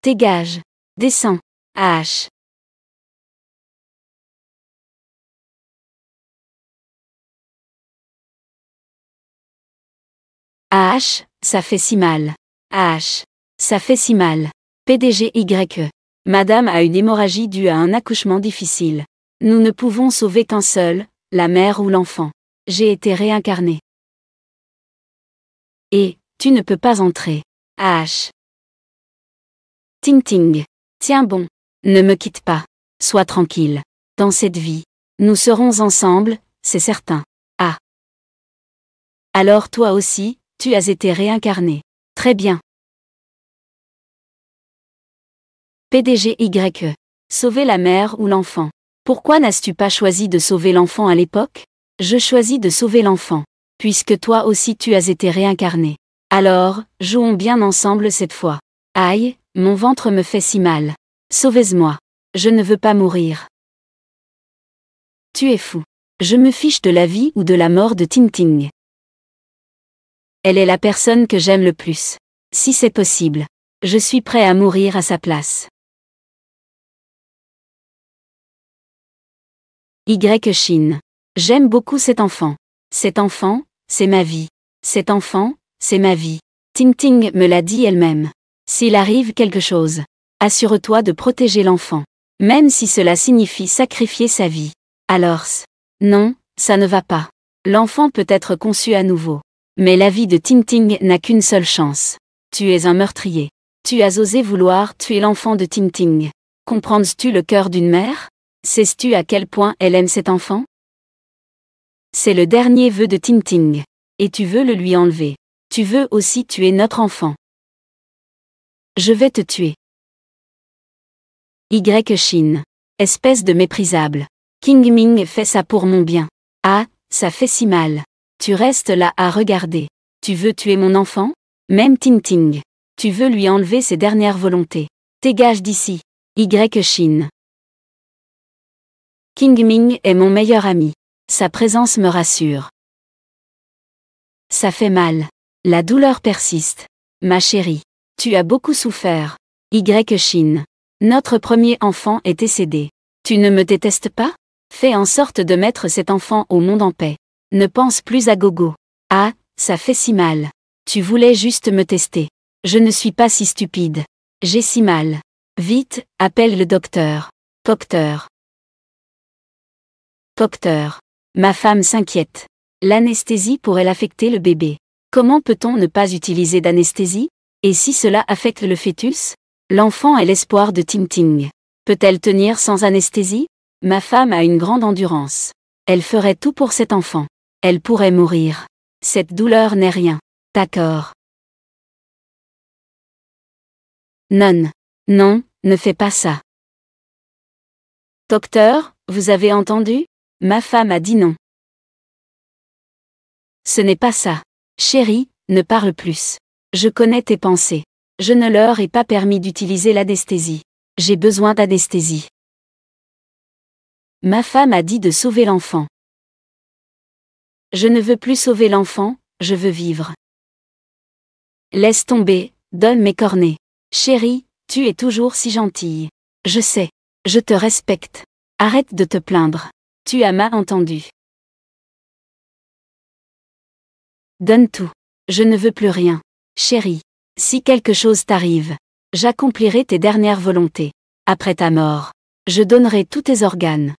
Dégage. Descends. H. H, ça fait si mal. H. Ça fait si mal. PDGYE. Madame a une hémorragie due à un accouchement difficile. Nous ne pouvons sauver qu'un seul, la mère ou l'enfant. J'ai été réincarné. Et, tu ne peux pas entrer. H. Ting ting. Tiens bon. Ne me quitte pas. Sois tranquille. Dans cette vie, nous serons ensemble, c'est certain. Ah. Alors toi aussi, tu as été réincarné. Très bien. PDGYE. Sauver la mère ou l'enfant. Pourquoi n'as-tu pas choisi de sauver l'enfant à l'époque? Je choisis de sauver l'enfant. Puisque toi aussi tu as été réincarné. Alors, jouons bien ensemble cette fois. Aïe, mon ventre me fait si mal. Sauvez-moi. Je ne veux pas mourir. Tu es fou. Je me fiche de la vie ou de la mort de Ting Ting. Elle est la personne que j'aime le plus. Si c'est possible, je suis prêt à mourir à sa place. Chine. J'aime beaucoup cet enfant. Cet enfant, c'est ma vie. Cet enfant, c'est ma vie. Ting Ting me l'a dit elle-même. S'il arrive quelque chose, assure-toi de protéger l'enfant. Même si cela signifie sacrifier sa vie. Alors, non, ça ne va pas. L'enfant peut être conçu à nouveau. Mais la vie de Ting Ting n'a qu'une seule chance. Tu es un meurtrier. Tu as osé vouloir tuer l'enfant de Ting Ting. Comprends-tu le cœur d'une mère? Sais-tu à quel point elle aime cet enfant? C'est le dernier vœu de Ting Ting. Et tu veux le lui enlever. Tu veux aussi tuer notre enfant. Je vais te tuer. Chine. Espèce de méprisable. King Ming fait ça pour mon bien. Ah, ça fait si mal. Tu restes là à regarder. Tu veux tuer mon enfant? Même Ting Ting. Tu veux lui enlever ses dernières volontés. Dégage d'ici. Chine. King Ming est mon meilleur ami. Sa présence me rassure. Ça fait mal. La douleur persiste. Ma chérie. Tu as beaucoup souffert. Chine. Notre premier enfant est décédé. Tu ne me détestes pas? Fais en sorte de mettre cet enfant au monde en paix. Ne pense plus à gogo. Ah, ça fait si mal. Tu voulais juste me tester. Je ne suis pas si stupide. J'ai si mal. Vite, appelle le docteur. Docteur. Docteur. Ma femme s'inquiète. L'anesthésie pourrait l'affecter le bébé. Comment peut-on ne pas utiliser d'anesthésie? Et si cela affecte le fœtus? L'enfant est l'espoir de Ting Ting. Peut-elle tenir sans anesthésie? Ma femme a une grande endurance. Elle ferait tout pour cet enfant. Elle pourrait mourir. Cette douleur n'est rien. D'accord. Non. Non, ne fais pas ça. Docteur, vous avez entendu? Ma femme a dit non. Ce n'est pas ça. Chérie, ne parle plus. Je connais tes pensées. Je ne leur ai pas permis d'utiliser l'anesthésie. J'ai besoin d'anesthésie. Ma femme a dit de sauver l'enfant. Je ne veux plus sauver l'enfant, je veux vivre. Laisse tomber, donne mes cornets. Chérie, tu es toujours si gentille. Je sais. Je te respecte. Arrête de te plaindre. Tu as mal entendu. Donne tout. Je ne veux plus rien. Chérie, si quelque chose t'arrive, j'accomplirai tes dernières volontés. Après ta mort, je donnerai tous tes organes.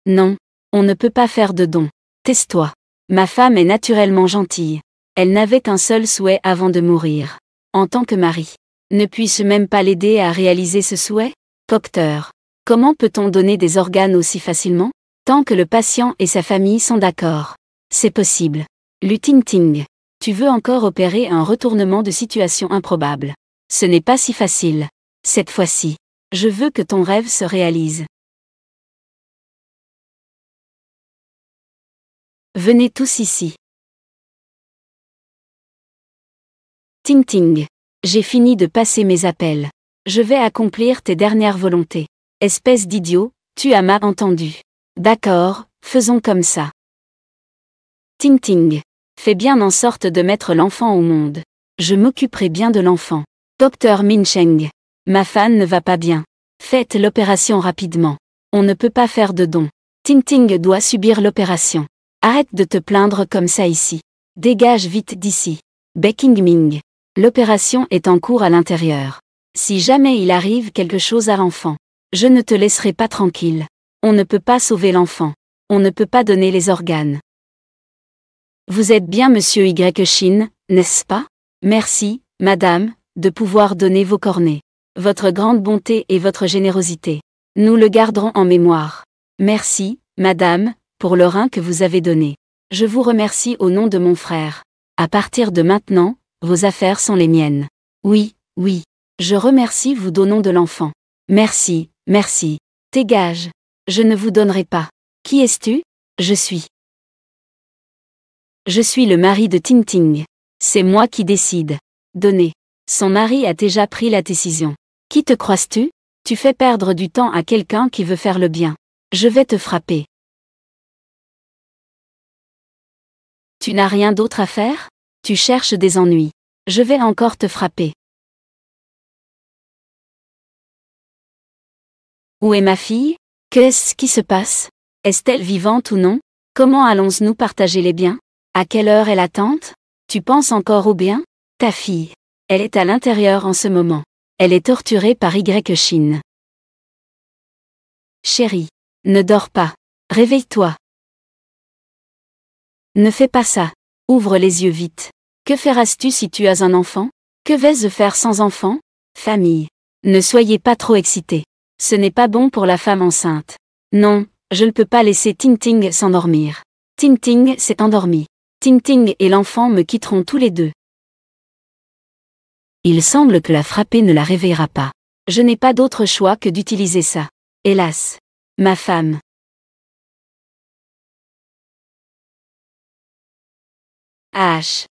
Non, on ne peut pas faire de don. Tais-toi. Ma femme est naturellement gentille. Elle n'avait qu'un seul souhait avant de mourir. En tant que mari. Ne puis-je même pas l'aider à réaliser ce souhait? Docteur. Comment peut-on donner des organes aussi facilement? Tant que le patient et sa famille sont d'accord. C'est possible. Ting Ting. Tu veux encore opérer un retournement de situation improbable. Ce n'est pas si facile. Cette fois-ci, je veux que ton rêve se réalise. Venez tous ici. Ting Ting. J'ai fini de passer mes appels. Je vais accomplir tes dernières volontés. Espèce d'idiot, tu as mal entendu. D'accord, faisons comme ça. Ting Ting. Fais bien en sorte de mettre l'enfant au monde. Je m'occuperai bien de l'enfant. Docteur Min Cheng. Ma fan ne va pas bien. Faites l'opération rapidement. On ne peut pas faire de don. Ting doit subir l'opération. Arrête de te plaindre comme ça ici. Dégage vite d'ici. Becking Ming. L'opération est en cours à l'intérieur. Si jamais il arrive quelque chose à l'enfant, je ne te laisserai pas tranquille. On ne peut pas sauver l'enfant. On ne peut pas donner les organes. Vous êtes bien Monsieur Y. Shin, n'est-ce pas? Merci, Madame, de pouvoir donner vos cornets. Votre grande bonté et votre générosité. Nous le garderons en mémoire. Merci, Madame, pour le rein que vous avez donné. Je vous remercie au nom de mon frère. À partir de maintenant, vos affaires sont les miennes. Oui, oui. Je remercie vous donnant de l'enfant. Merci, merci. Dégage. Je ne vous donnerai pas. Qui es-tu? Je suis le mari de Ting. C'est moi qui décide. Donnez. Son mari a déjà pris la décision. Qui te crois-tu? Tu fais perdre du temps à quelqu'un qui veut faire le bien. Je vais te frapper. Tu n'as rien d'autre à faire? Tu cherches des ennuis. Je vais encore te frapper. Où est ma fille? Qu'est-ce qui se passe? Est-elle vivante ou non? Comment allons-nous partager les biens? À quelle heure est l'attente? Tu penses encore au bien? Ta fille. Elle est à l'intérieur en ce moment. Elle est torturée par Y. Shin. Chérie. Ne dors pas. Réveille-toi. Ne fais pas ça. Ouvre les yeux vite. Que feras-tu si tu as un enfant? Que vais-je faire sans enfant? Famille. Ne soyez pas trop excités. Ce n'est pas bon pour la femme enceinte. Non, je ne peux pas laisser Ting s'endormir. Ting s'est endormi. Ting et l'enfant me quitteront tous les deux. Il semble que la frapper ne la réveillera pas. Je n'ai pas d'autre choix que d'utiliser ça. Hélas. Ma femme. H.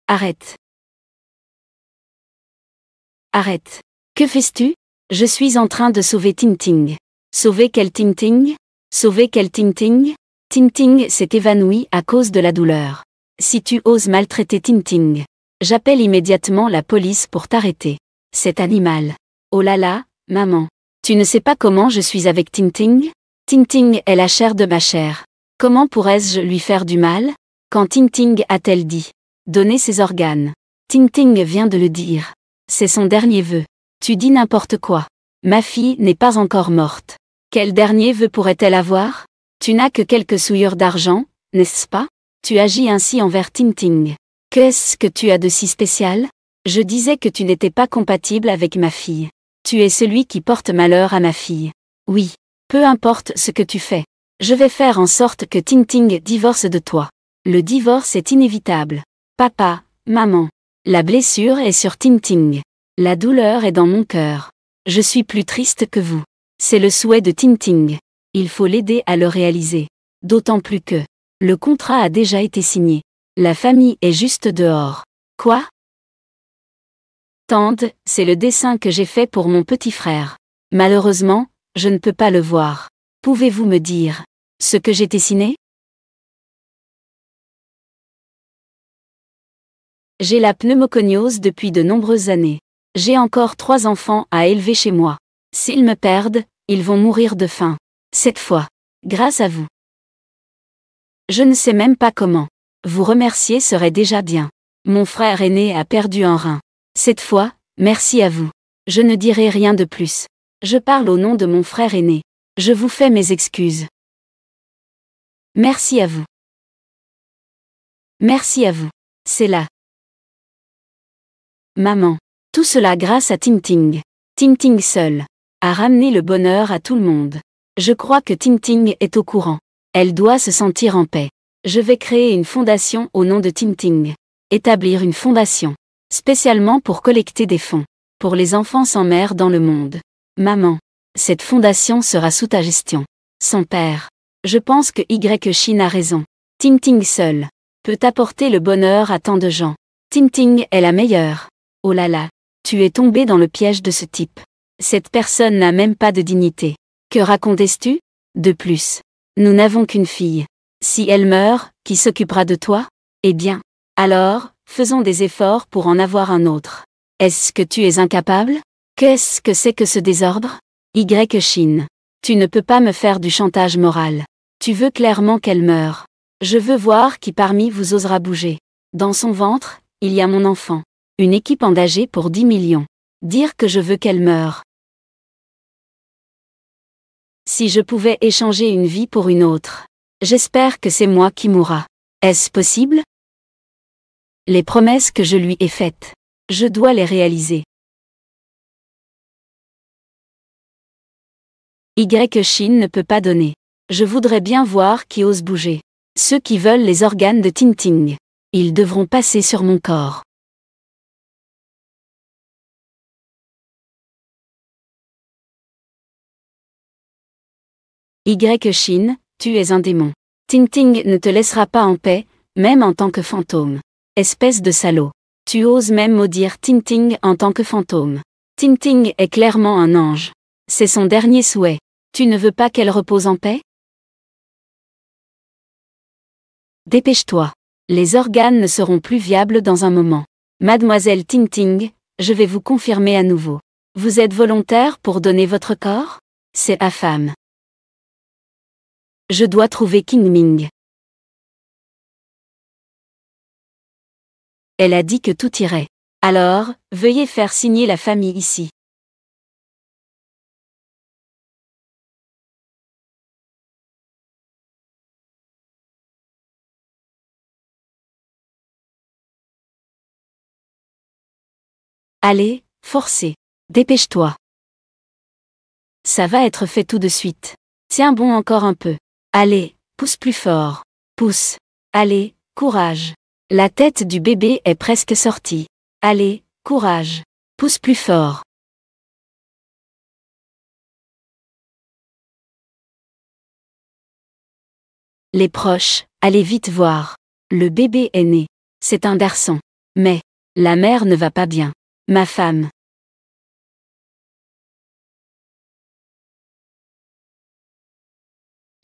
Arrête. Arrête. Que fais-tu? Je suis en train de sauver Ting. Sauver quel Ting? Sauver quel Ting? Ting s'est évanoui à cause de la douleur. Si tu oses maltraiter Ting, j'appelle immédiatement la police pour t'arrêter. Cet animal. Oh là là, maman. Tu ne sais pas comment je suis avec Ting? Ting est la chair de ma chair. Comment pourrais-je lui faire du mal? Quand Ting a-t-elle dit? Donner ses organes. Ting vient de le dire. C'est son dernier vœu. Tu dis n'importe quoi. Ma fille n'est pas encore morte. Quel dernier vœu pourrait-elle avoir? Tu n'as que quelques souillures d'argent, n'est-ce pas? Tu agis ainsi envers Ting. Qu'est-ce que tu as de si spécial? Je disais que tu n'étais pas compatible avec ma fille. Tu es celui qui porte malheur à ma fille. Oui. Peu importe ce que tu fais. Je vais faire en sorte que Ting divorce de toi. Le divorce est inévitable. Papa, maman. La blessure est sur Ting. La douleur est dans mon cœur. Je suis plus triste que vous. C'est le souhait de Ting. Il faut l'aider à le réaliser. D'autant plus que le contrat a déjà été signé. La famille est juste dehors. Quoi? Tante, c'est le dessin que j'ai fait pour mon petit frère. Malheureusement, je ne peux pas le voir. Pouvez-vous me dire ce que j'ai dessiné? J'ai la pneumoconiose depuis de nombreuses années. J'ai encore 3 enfants à élever chez moi. S'ils me perdent, ils vont mourir de faim. Cette fois. Grâce à vous. Je ne sais même pas comment. Vous remercier serait déjà bien. Mon frère aîné a perdu un rein. Cette fois, merci à vous. Je ne dirai rien de plus. Je parle au nom de mon frère aîné. Je vous fais mes excuses. Merci à vous. Merci à vous. C'est là. Maman. Tout cela grâce à Ting. Ting seul a ramené le bonheur à tout le monde. Je crois que Ting est au courant. Elle doit se sentir en paix. Je vais créer une fondation au nom de Ting. Établir une fondation. Spécialement pour collecter des fonds. Pour les enfants sans mère dans le monde. Maman. Cette fondation sera sous ta gestion. Son père. Je pense que Y. Shin a raison. Ting seul peut apporter le bonheur à tant de gens. Ting est la meilleure. Oh là là. Tu es tombé dans le piège de ce type. Cette personne n'a même pas de dignité. Que racontes-tu? De plus. Nous n'avons qu'une fille. Si elle meurt, Qui s'occupera de toi? Eh bien, alors, faisons des efforts pour en avoir un autre. Est-ce que tu es incapable? Qu'est-ce que c'est que ce désordre? Chine. Tu ne peux pas me faire du chantage moral. Tu veux clairement qu'elle meure. Je veux voir qui parmi vous osera bouger. Dans son ventre, il y a mon enfant. Une équipe engagée pour 10 millions. Dire que je veux qu'elle meure. Si je pouvais échanger une vie pour une autre. J'espère que c'est moi qui mourra. Est-ce possible? Les promesses que je lui ai faites. Je dois les réaliser. Chine ne peut pas donner. Je voudrais bien voir qui ose bouger. Ceux qui veulent les organes de Ting. Ils devront passer sur mon corps. Chine, tu es un démon. Ting ne te laissera pas en paix, même en tant que fantôme. Espèce de salaud. Tu oses même maudire Ting en tant que fantôme. Ting est clairement un ange. C'est son dernier souhait. Tu ne veux pas qu'elle repose en paix? Dépêche-toi. Les organes ne seront plus viables dans un moment. Mademoiselle Ting, je vais vous confirmer à nouveau. Vous êtes volontaire pour donner votre corps? C'est infâme. Je dois trouver Ming. Elle a dit que tout irait. Alors, veuillez faire signer la famille ici. Allez, forcez. Dépêche-toi. Ça va être fait tout de suite. Tiens bon encore un peu. Allez, pousse plus fort. Pousse. Allez, courage. La tête du bébé est presque sortie. Allez, courage. Pousse plus fort. Les proches, allez vite voir. Le bébé est né. C'est un garçon. Mais, la mère ne va pas bien. Ma femme.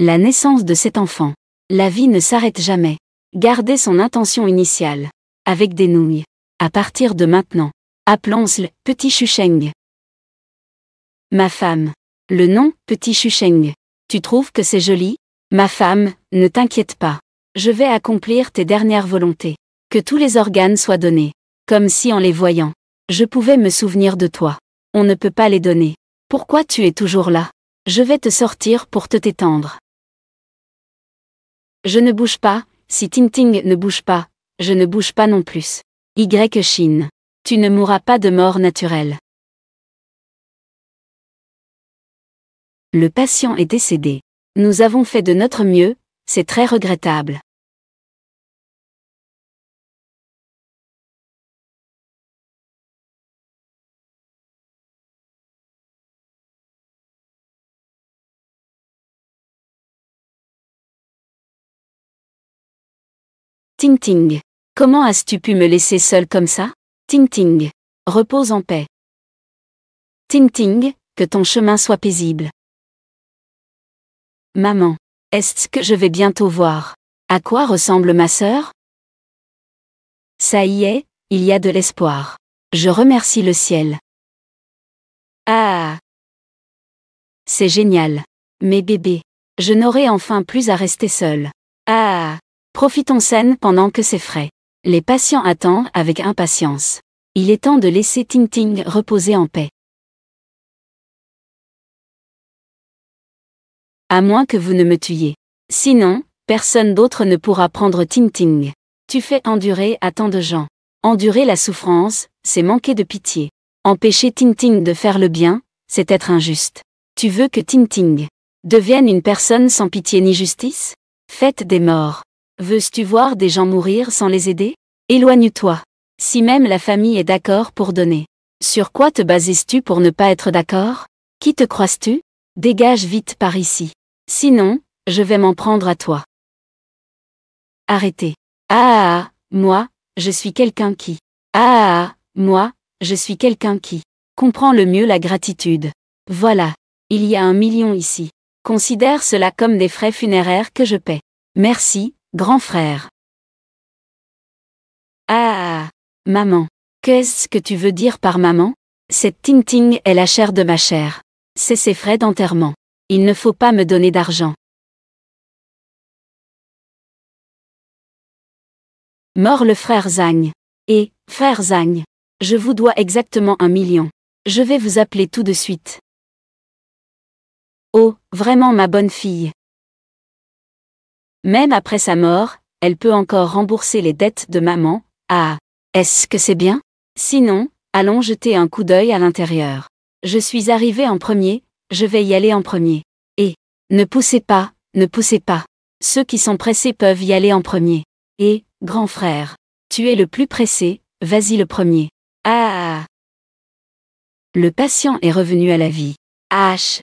La naissance de cet enfant. La vie ne s'arrête jamais. Gardez son intention initiale. Avec des nouilles. À partir de maintenant. Appelons-le Petit Chucheng. Ma femme. Le nom, Petit Chucheng. Tu trouves que c'est joli? Ma femme, ne t'inquiète pas. Je vais accomplir tes dernières volontés. Que tous les organes soient donnés. Comme si en les voyant, je pouvais me souvenir de toi. On ne peut pas les donner. Pourquoi tu es toujours là? Je vais te sortir pour te t'étendre. Je ne bouge pas, si Ting ne bouge pas, je ne bouge pas non plus. Chine. Tu ne mourras pas de mort naturelle. Le patient est décédé. Nous avons fait de notre mieux, c'est très regrettable. Ting, comment as-tu pu me laisser seule comme ça? Ting, repose en paix. Ting, que ton chemin soit paisible. Maman, est-ce que je vais bientôt voir? À quoi ressemble ma sœur? Ça y est, il y a de l'espoir. Je remercie le ciel. Ah! C'est génial. Mes bébés. Je n'aurai enfin plus à rester seule. Ah! Profitons saine pendant que c'est frais. Les patients attendent avec impatience. Il est temps de laisser Ting reposer en paix. À moins que vous ne me tuiez. Sinon, personne d'autre ne pourra prendre Ting. Tu fais endurer à tant de gens. Endurer la souffrance, c'est manquer de pitié. Empêcher Ting de faire le bien, c'est être injuste. Tu veux que Ting devienne une personne sans pitié ni justice? Faites des morts. Veux-tu voir des gens mourir sans les aider? Éloigne-toi. Si même la famille est d'accord pour donner. Sur quoi te bases-tu pour ne pas être d'accord? Qui te crois-tu? Dégage vite par ici. Sinon, je vais m'en prendre à toi. Arrêtez. Moi, je suis quelqu'un qui. Moi, je suis quelqu'un qui comprend le mieux la gratitude. Voilà. Il y a 1 million ici. Considère cela comme des frais funéraires que je paie. Merci, grand frère. Ah, maman. Qu'est-ce que tu veux dire par maman? Cette Ting-Ting est la chair de ma chair. C'est ses frais d'enterrement. Il ne faut pas me donner d'argent. Mort le frère Zhang. Et, frère Zhang, je vous dois exactement 1 million. Je vais vous appeler tout de suite. Oh, vraiment ma bonne fille. Même après sa mort, elle peut encore rembourser les dettes de maman. Ah, est-ce que c'est bien? Sinon, allons jeter un coup d'œil à l'intérieur. Je suis arrivé en premier, je vais y aller en premier. Et, ne poussez pas, ne poussez pas. Ceux qui sont pressés peuvent y aller en premier. Et, grand frère, tu es le plus pressé, vas-y le premier. Ah! Le patient est revenu à la vie. H.